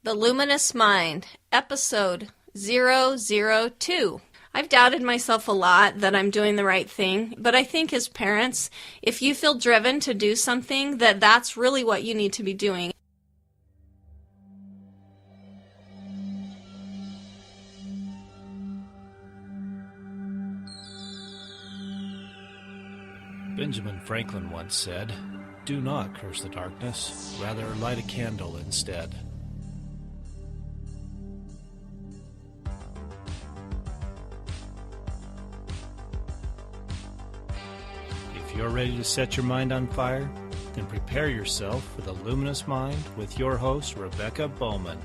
The Luminous Mind, Episode 002. I've doubted myself a lot that I'm doing the right thing, but I think as parents, if you feel driven to do something, that's really what you need to be doing. Benjamin Franklin once said, "Do not curse the darkness, rather light a candle instead." If you're ready to set your mind on fire, then prepare yourself for the Luminous Mind with your host, Rebecca Bohman.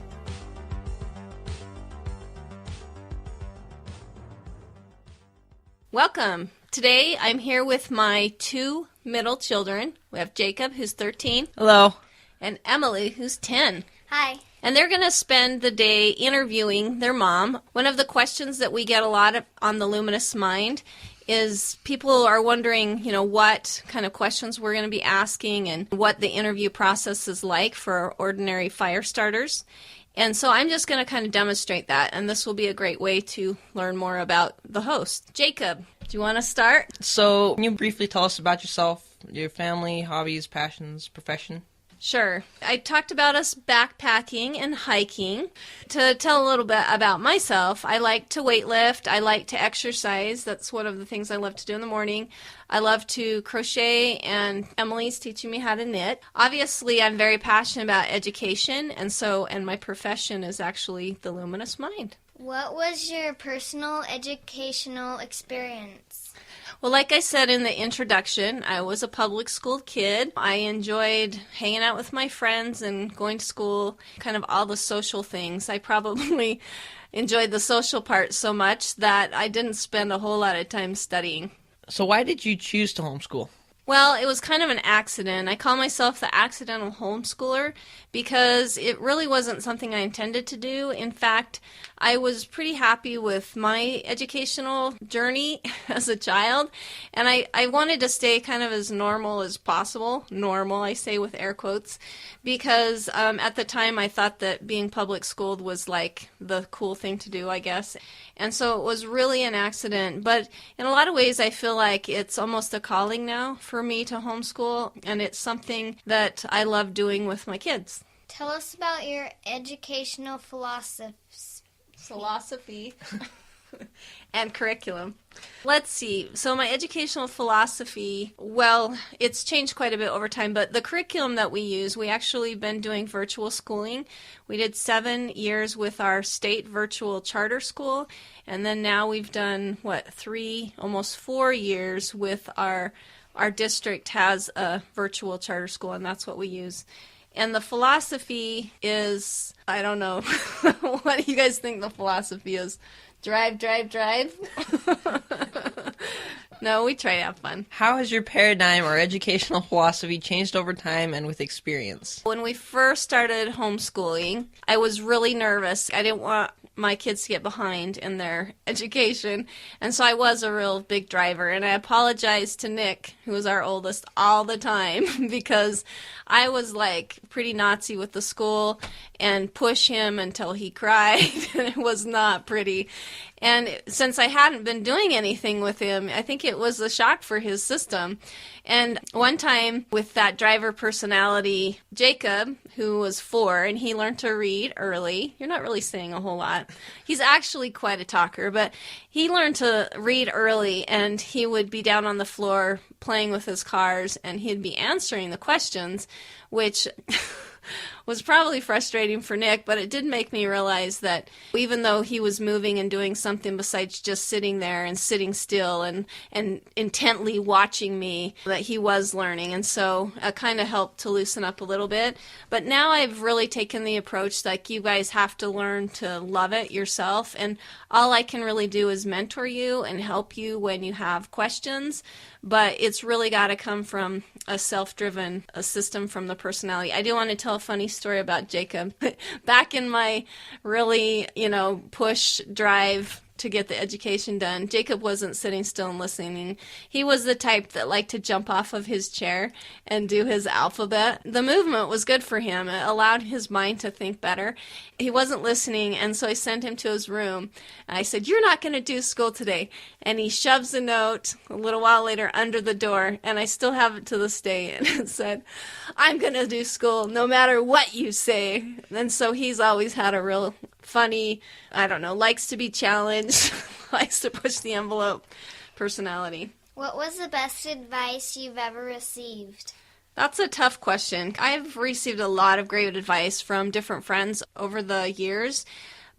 Welcome. Today I'm here with my two middle children. We have Jacob, who's 13. Hello. And Emily, who's 10. Hi. And they're going to spend the day interviewing their mom. One of the questions that we get a lot on the Luminous Mind is people are wondering, what kind of questions we're going to be asking and what the interview process is like for ordinary fire starters. And so I'm just going to kind of demonstrate that, and this will be a great way to learn more about the host. Jacob, do you want to start? So, can you briefly tell us about yourself, your family, hobbies, passions, profession? Sure. I talked about us backpacking and hiking. To tell a little bit about myself, I like to weightlift. I like to exercise. That's one of the things I love to do in the morning. I love to crochet, and Emily's teaching me how to knit. Obviously, I'm very passionate about education, and my profession is actually the Luminous Mind. What was your personal educational experience? Well, like I said in the introduction, I was a public school kid. I enjoyed hanging out with my friends and going to school, kind of all the social things. I probably enjoyed the social part so much that I didn't spend a whole lot of time studying. So why did you choose to homeschool? Well, it was kind of an accident. I call myself the accidental homeschooler because it really wasn't something I intended to do. In fact, I was pretty happy with my educational journey as a child, and I wanted to stay kind of as normal as possible. Normal, I say with air quotes, because at the time I thought that being public schooled was like the cool thing to do, I guess. And so it was really an accident, but in a lot of ways I feel like it's almost a calling now for me to homeschool, and it's something that I love doing with my kids. Tell us about your educational philosophy and curriculum. Let's see. So my educational philosophy, well, it's changed quite a bit over time, but the curriculum that we use, we actually been doing virtual schooling. We did 7 years with our state virtual charter school, and then now we've done, 3, almost 4 years with our district has a virtual charter school, and that's what we use. And the philosophy is, I don't know, what do you guys think the philosophy is? Drive. No, we try to have fun. How has your paradigm or educational philosophy changed over time and with experience? When we first started homeschooling, I was really nervous. I didn't want my kids to get behind in their education, and so I was a real big driver, and I apologized to Nick, who was our oldest, all the time because I was like pretty Nazi with the school and push him until he cried, and it was not pretty. And since I hadn't been doing anything with him, I think it was a shock for his system. And one time with that driver personality, Jacob, who was 4, and he learned to read early. You're not really saying a whole lot. He's actually quite a talker, but he learned to read early, and he would be down on the floor playing with his cars, and he'd be answering the questions, which was probably frustrating for Nick, but it did make me realize that even though he was moving and doing something besides just sitting there and sitting still and intently watching me, that he was learning. And so it kind of helped to loosen up a little bit. But now I've really taken the approach like you guys have to learn to love it yourself. And all I can really do is mentor you and help you when you have questions. But it's really got to come from a self-driven system from the personality. I do want to tell a funny story about Jacob. Back in my really, push drive to get the education done. Jacob wasn't sitting still and listening. He was the type that liked to jump off of his chair and do his alphabet. The movement was good for him. It allowed his mind to think better. He wasn't listening, and so I sent him to his room. And I said, "You're not going to do school today." And he shoves a note a little while later under the door, and I still have it to this day. And it said, "I'm going to do school no matter what you say." And so he's always had a real funny, likes to be challenged, likes to push the envelope personality. What was the best advice you've ever received? That's a tough question. I've received a lot of great advice from different friends over the years.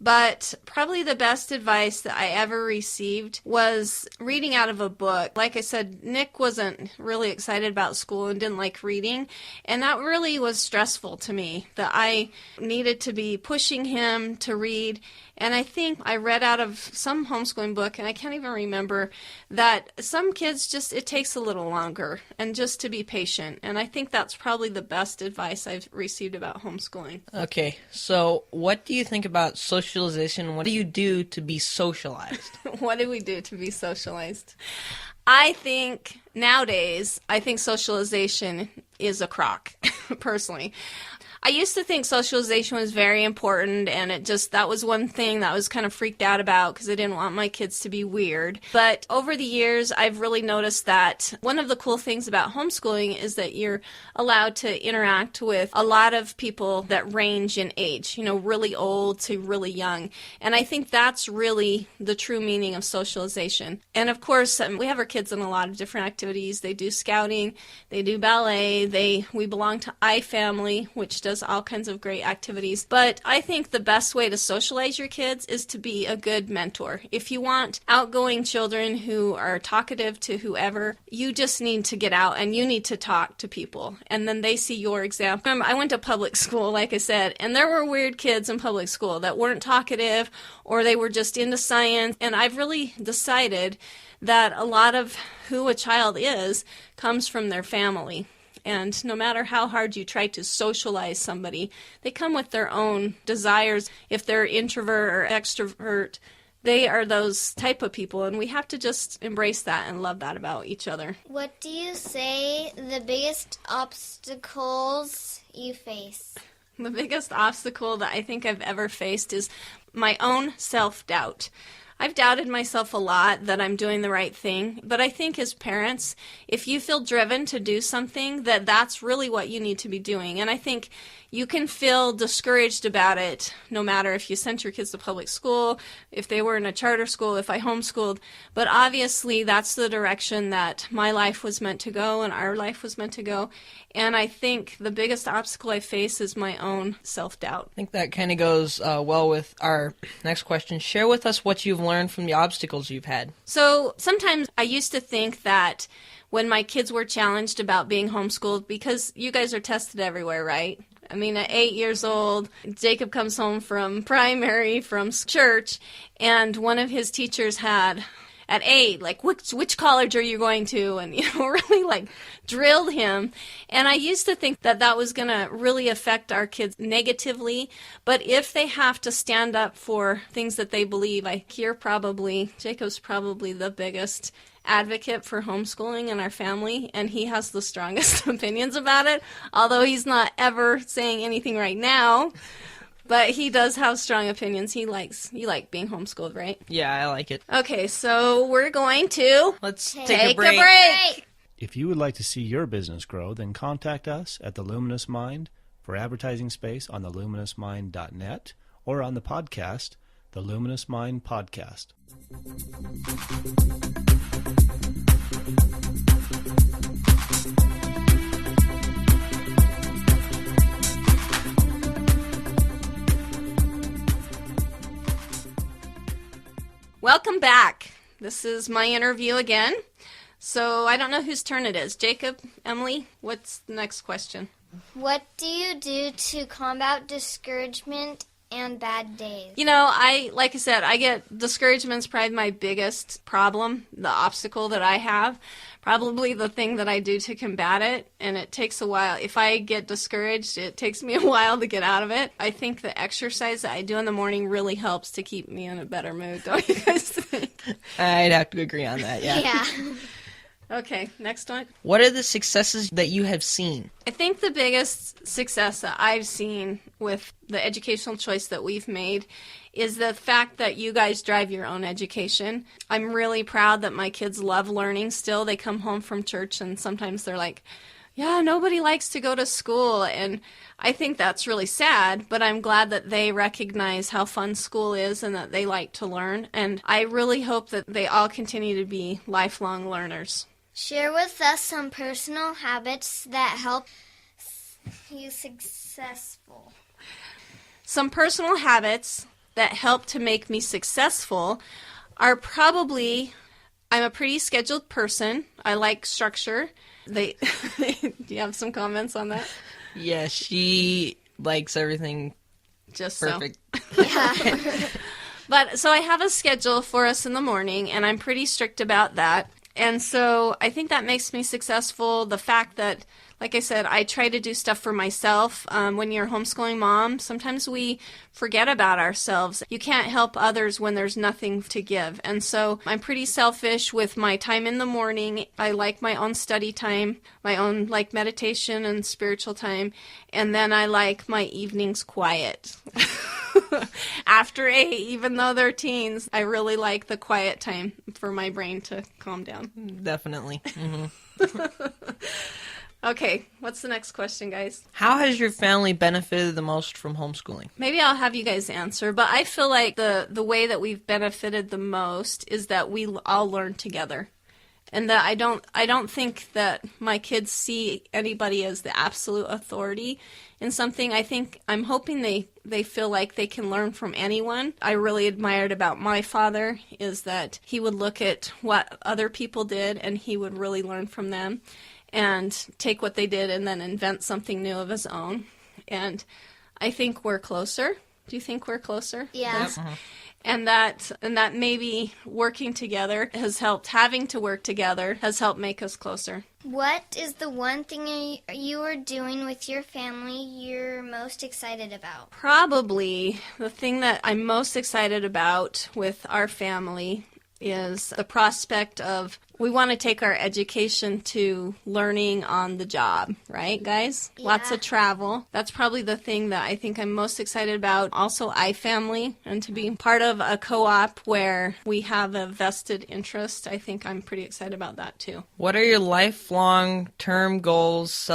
But probably the best advice that I ever received was reading out of a book. Like I said, Nick wasn't really excited about school and didn't like reading. And that really was stressful to me, that I needed to be pushing him to read. And I think I read out of some homeschooling book, and I can't even remember, that some kids it takes a little longer, and just to be patient. And I think that's probably the best advice I've received about homeschooling. Okay, so what do you think about socialization? What do you do to be socialized? What do we do to be socialized? I think nowadays, socialization is a crock, personally. I used to think socialization was very important, and that was one thing that I was kind of freaked out about because I didn't want my kids to be weird. But over the years, I've really noticed that one of the cool things about homeschooling is that you're allowed to interact with a lot of people that range in age, really old to really young. And I think that's really the true meaning of socialization. And of course, we have our kids in a lot of different activities. They do scouting, they do ballet, we belong to iFamily, which does all kinds of great activities. But I think the best way to socialize your kids is to be a good mentor. If you want outgoing children who are talkative to whoever, you just need to get out and you need to talk to people. And then they see your example. I went to public school, like I said, and there were weird kids in public school that weren't talkative or they were just into science. And I've really decided that a lot of who a child is comes from their family. And no matter how hard you try to socialize somebody, they come with their own desires. If they're introvert or extrovert, they are those type of people, and we have to just embrace that and love that about each other. What do you say the biggest obstacles you face? The biggest obstacle that I think I've ever faced is my own self-doubt. I've doubted myself a lot that I'm doing the right thing, but I think as parents, if you feel driven to do something, that's really what you need to be doing. And I think you can feel discouraged about it no matter if you sent your kids to public school, if they were in a charter school, if I homeschooled. But obviously that's the direction that my life was meant to go and our life was meant to go. And I think the biggest obstacle I face is my own self-doubt. I think that kind of goes well with our next question. Share with us what you've learned from the obstacles you've had. So sometimes I used to think that when my kids were challenged about being homeschooled, because you guys are tested everywhere, right? I mean, at 8 years old, Jacob comes home from primary, from church, and one of his teachers had, at 8, like, which college are you going to? And, really, drilled him. And I used to think that was going to really affect our kids negatively. But if they have to stand up for things that they believe, Jacob's probably the biggest advocate for homeschooling in our family, and he has the strongest opinions about it, although he's not ever saying anything right now. But he does have strong opinions. You like being homeschooled, right? Yeah, I like it. Okay, so we're going to Let's take a break. If you would like to see your business grow, then contact us at the Luminous Mind for advertising space on the luminousmind.net or on the podcast, the Luminous Mind Podcast. Welcome back. This is my interview again. So I don't know whose turn it is. Jacob, Emily, what's the next question? What do you do to combat discouragement and bad days? Like I said, I get discouragement's probably my biggest problem, the obstacle that I have. Probably the thing that I do to combat it, and it takes a while. If I get discouraged, it takes me a while to get out of it. I think the exercise that I do in the morning really helps to keep me in a better mood, don't you guys think? I'd have to agree on that, yeah. Yeah. Okay, next one. What are the successes that you have seen? I think the biggest success that I've seen with the educational choice that we've made is the fact that you guys drive your own education. I'm really proud that my kids love learning still. They come home from church and sometimes they're like, yeah, nobody likes to go to school. And I think that's really sad, but I'm glad that they recognize how fun school is and that they like to learn. And I really hope that they all continue to be lifelong learners. Share with us some personal habits that help you successful. Some personal habits that help to make me successful are probably, I'm a pretty scheduled person. I like structure. Do you have some comments on that? Yeah, she likes everything Just perfect. So. Yeah. But so I have a schedule for us in the morning, and I'm pretty strict about that. And so I think that makes me successful. The fact that, like I said, I try to do stuff for myself. When you're a homeschooling mom, sometimes we forget about ourselves. You can't help others when there's nothing to give. And so I'm pretty selfish with my time in the morning. I like my own study time, my own like meditation and spiritual time. And then I like my evenings quiet. After 8, even though they're teens, I really like the quiet time for my brain to calm down. Definitely. Mm-hmm. Okay, what's the next question, guys? How has your family benefited the most from homeschooling? Maybe I'll have you guys answer, but I feel like the way that we've benefited the most is that we all learn together. And that I don't think that my kids see anybody as the absolute authority in something. I'm hoping they feel like they can learn from anyone. I really admired about my father is that he would look at what other people did and he would really learn from them and take what they did and then invent something new of his own. And I think we're closer. Do you think we're closer? Yeah. Yep. Uh-huh. And that maybe working together has helped, having to work together has helped make us closer. What is the one thing you are doing with your family you're most excited about? Probably the thing that I'm most excited about with our family is the prospect of we want to take our education to learning on the job, right, guys? Yeah. Lots of travel. That's probably the thing that I think I'm most excited about. Also, iFamily, and to be part of a co-op where we have a vested interest. I think I'm pretty excited about that, too. What are your lifelong term goals,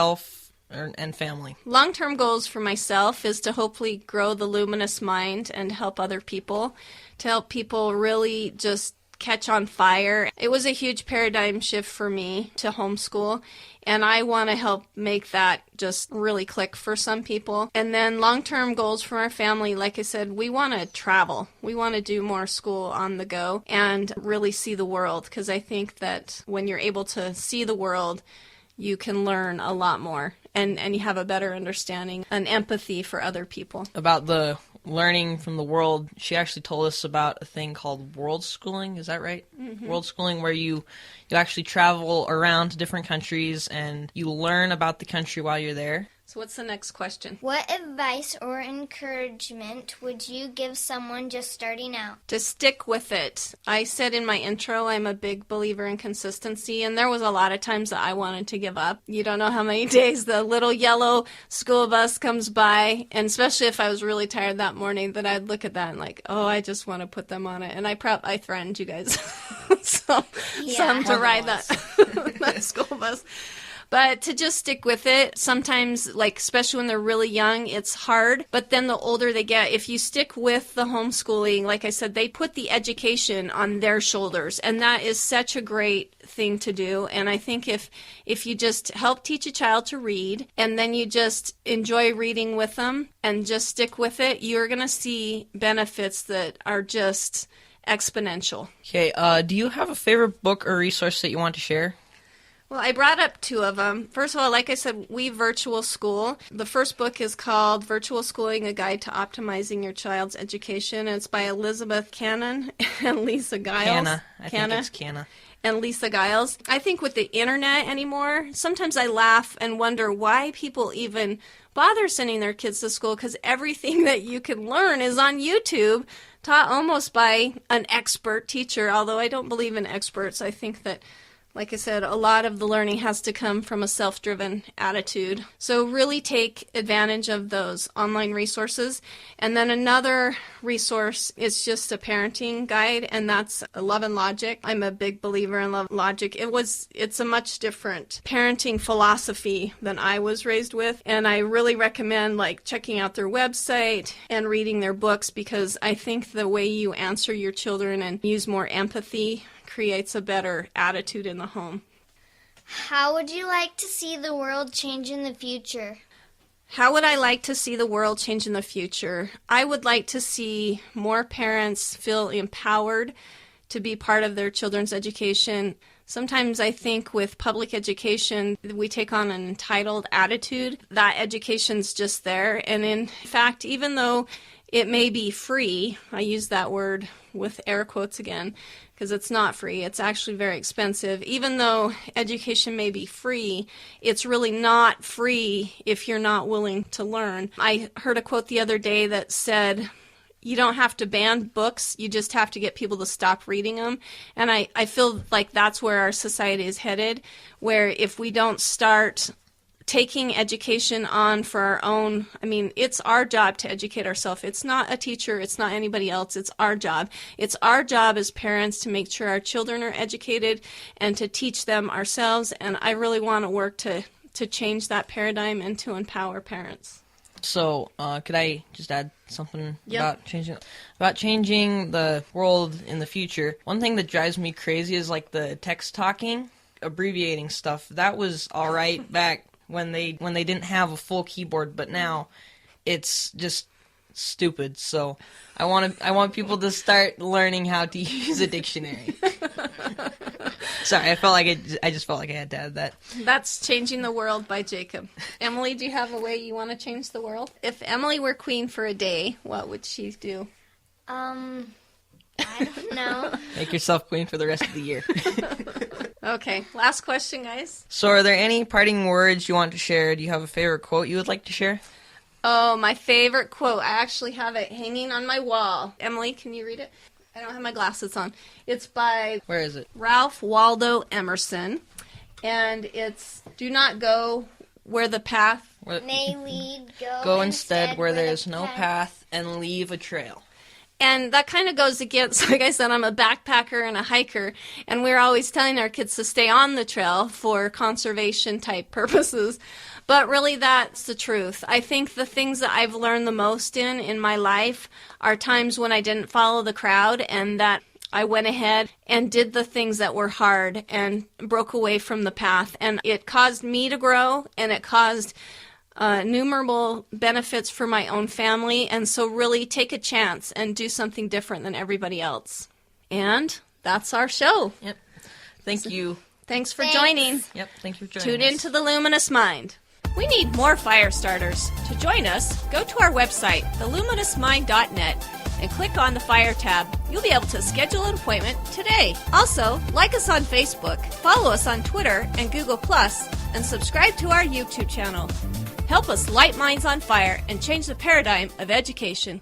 and family? Long-term goals for myself is to hopefully grow the Luminous Mind and help other people, to help people really just catch on fire. It was a huge paradigm shift for me to homeschool, and I want to help make that just really click for some people. And then long-term goals for our family, like I said, we want to travel. We want to do more school on the go and really see the world, because I think that when you're able to see the world, you can learn a lot more, and you have a better understanding and empathy for other people. About the learning from the world, she actually told us about a thing called world schooling. Is that right? Mm-hmm. World schooling, where you actually travel around to different countries and you learn about the country while you're there. So what's the next question? What advice or encouragement would you give someone just starting out? To stick with it. I said in my intro, I'm a big believer in consistency, and there was a lot of times that I wanted to give up. You don't know how many days the little yellow school bus comes by, and especially if I was really tired that morning, that I'd look at that and like, oh, I just want to put them on it. And I threatened you guys some to ride that, that school bus. But to just stick with it, sometimes, like, especially when they're really young, it's hard. But then the older they get, if you stick with the homeschooling, like I said, they put the education on their shoulders. And that is such a great thing to do. And I think if you just help teach a child to read, and then you just enjoy reading with them and just stick with it, you're going to see benefits that are just exponential. Okay, do you have a favorite book or resource that you want to share? Well, I brought up two of them. First of all, like I said, we virtual school. The first book is called Virtual Schooling, A Guide to Optimizing Your Child's Education. It's by Elizabeth Cannon and Lisa Giles. I think it's Canna. And Lisa Giles. I think with the internet anymore, sometimes I laugh and wonder why people even bother sending their kids to school, because everything that you can learn is on YouTube, taught almost by an expert teacher, although I don't believe in experts. I think that, like I said, a lot of the learning has to come from a self-driven attitude. So really take advantage of those online resources. And then another resource is just a parenting guide, and that's Love and Logic. I'm a big believer in Love and Logic. It's a much different parenting philosophy than I was raised with, and I really recommend checking out their website and reading their books, because I think the way you answer your children and use more empathy creates a better attitude in the home. How would you like to see the world change in the future? How would I like to see the world change in the future? I would like to see more parents feel empowered to be part of their children's education. Sometimes I think with public education, we take on an entitled attitude. That education's just there. And in fact, even though it may be free, I use that word with air quotes again, because it's not free. It's actually very expensive. Even though education may be free, it's really not free if you're not willing to learn. I heard a quote the other day that said, you don't have to ban books, you just have to get people to stop reading them. And I feel like that's where our society is headed, where if we don't start taking education on for our own, it's our job to educate ourselves. It's not a teacher, it's not anybody else, it's our job. It's our job as parents to make sure our children are educated and to teach them ourselves, and I really want to work to change that paradigm and to empower parents. So, could I just add something about changing the world in the future? One thing that drives me crazy is the text talking, abbreviating stuff. That was all right back when they didn't have a full keyboard, but now it's just stupid. So I want people to start learning how to use a dictionary. Sorry, I just felt like I had to add that. That's Changing the World by Jacob. Emily, do you have a way you want to change the world? If Emily were queen for a day, what would she do? I don't know. Make yourself queen for the rest of the year. Okay, last question, guys. So are there any parting words you want to share? Do you have a favorite quote you would like to share? Oh, my favorite quote. I actually have it hanging on my wall. Emily, can you read it? I don't have my glasses on. It's by... Where is it? Ralph Waldo Emerson. And it's, do not go where the path... may lead, go instead where there is no path, and leave a trail. And that kind of goes against, like I said, I'm a backpacker and a hiker, and we're always telling our kids to stay on the trail for conservation-type purposes. But really, that's the truth. I think the things that I've learned the most in my life are times when I didn't follow the crowd and that I went ahead and did the things that were hard and broke away from the path. And it caused me to grow, and it caused innumerable benefits for my own family, and so really take a chance and do something different than everybody else. And that's our show. Yep. Thank you. Thanks for joining. Yep, thanks for joining Tune us. into the Luminous Mind. We need more fire starters. To join us, go to our website, theluminousmind.net, and click on the Fire tab. You'll be able to schedule an appointment today. Also, like us on Facebook, follow us on Twitter and Google+, and subscribe to our YouTube channel. Help us light minds on fire and change the paradigm of education.